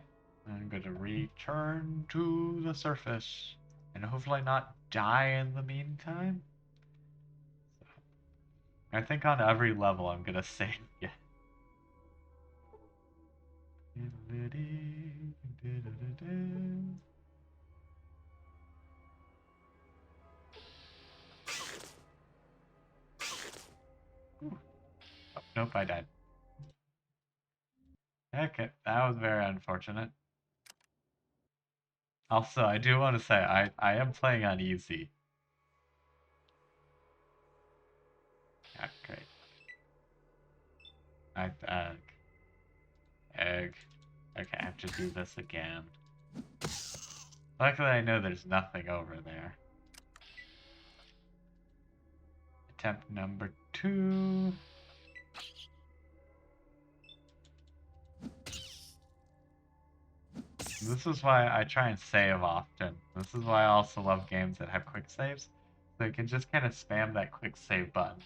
I'm going to return to the surface and hopefully not die in the meantime. So, I think on every level I'm going to save. Yeah. Ooh. Oh, nope, I died. Okay, that was very unfortunate. Also, I do want to say I am playing on easy. Yeah, great. Egg. Okay, I have to do this again. Luckily, I know there's nothing over there. Attempt number 2. This is why I try and save often. This is why I also love games that have quick saves. So you can just kind of spam that quick save button.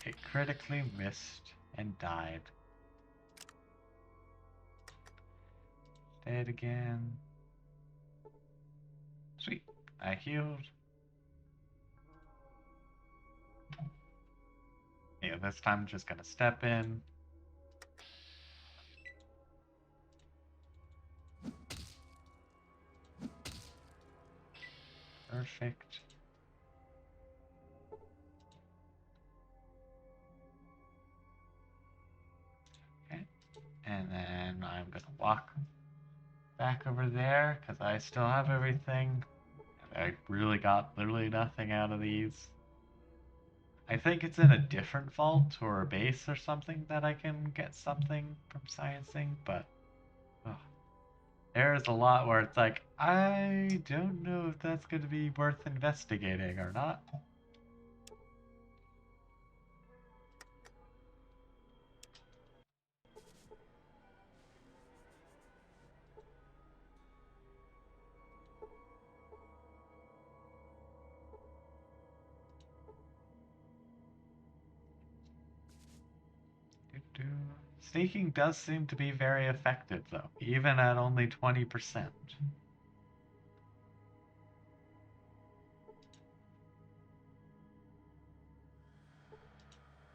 It critically missed and died. Dead again. Sweet. I healed. Yeah, this time I'm just gonna step in. Perfect. Okay. And then I'm gonna walk back over there because I still have everything. I really got literally nothing out of these. I think it's in a different vault or a base or something that I can get something from sciencing, but oh, there's a lot where it's like, I don't know if that's going to be worth investigating or not. Sneaking does seem to be very effective, though, even at only 20%.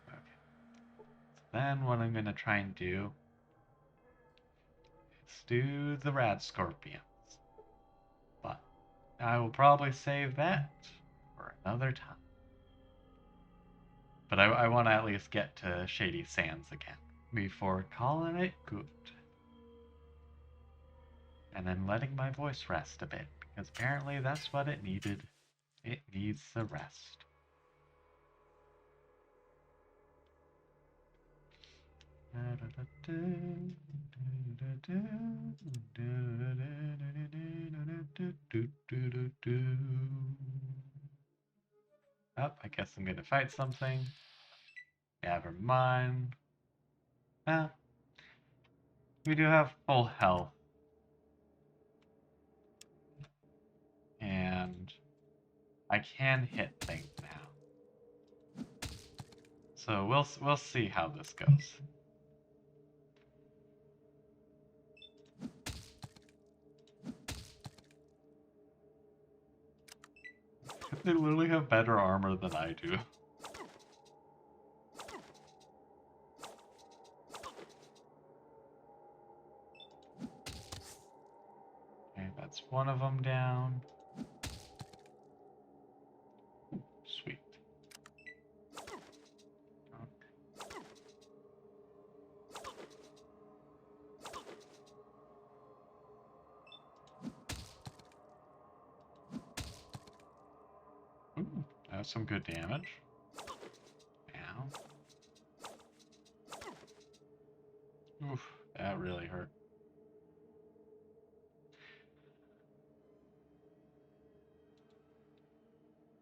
Okay. Then what I'm going to try and do is do the rad scorpions. But I will probably save that for another time. But I want to at least get to Shady Sands again before calling it good. And then letting my voice rest a bit, because apparently that's what it needed. It needs the rest. Oh, I guess I'm gonna fight something. Never mind. Well, we do have full health. And I can hit things now. So we'll see how this goes. They literally have better armor than I do. Okay, that's one of them down. Sweet. Ooh, that's some good damage. Ow. Oof, that really hurt.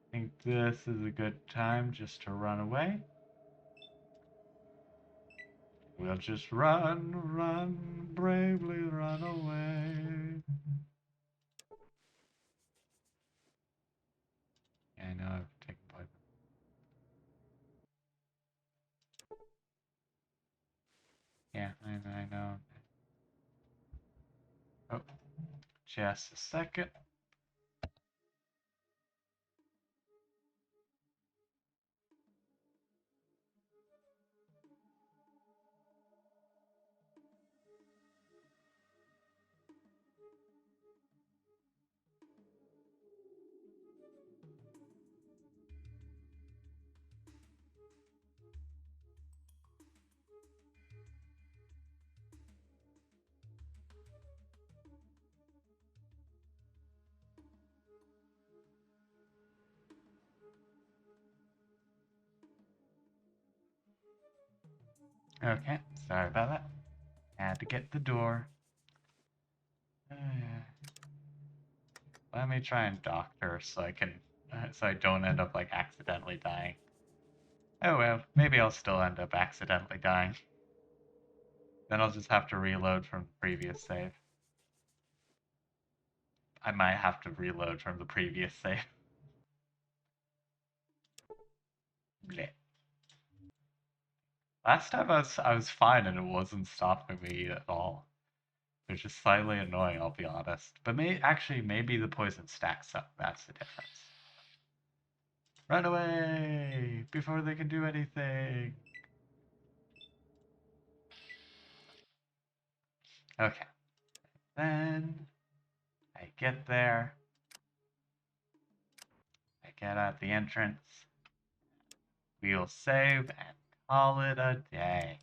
I think this is a good time just to run away. We'll just run, bravely run away. Yeah, I know I've taken poison. Yeah, I know. Oh, just a second. Okay, sorry about that. Had to get the door. Let me try and doctor so I can, so I don't end up like accidentally dying. Oh well, maybe I'll still end up accidentally dying. Then I'll just have to reload from the previous save. I might have to reload from the previous save. Blech. Last time I was fine and it wasn't stopping me at all. Which is slightly annoying, I'll be honest. But maybe the poison stacks up. That's the difference. Run away before they can do anything. Okay. Then I get there. I get at the entrance. We'll save and call it a day.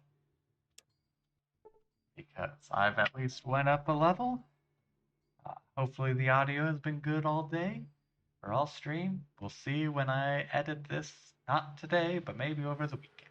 Because I've at least went up a level. Hopefully the audio has been good all day. Or all stream. We'll see when I edit this. Not today, but maybe over the weekend.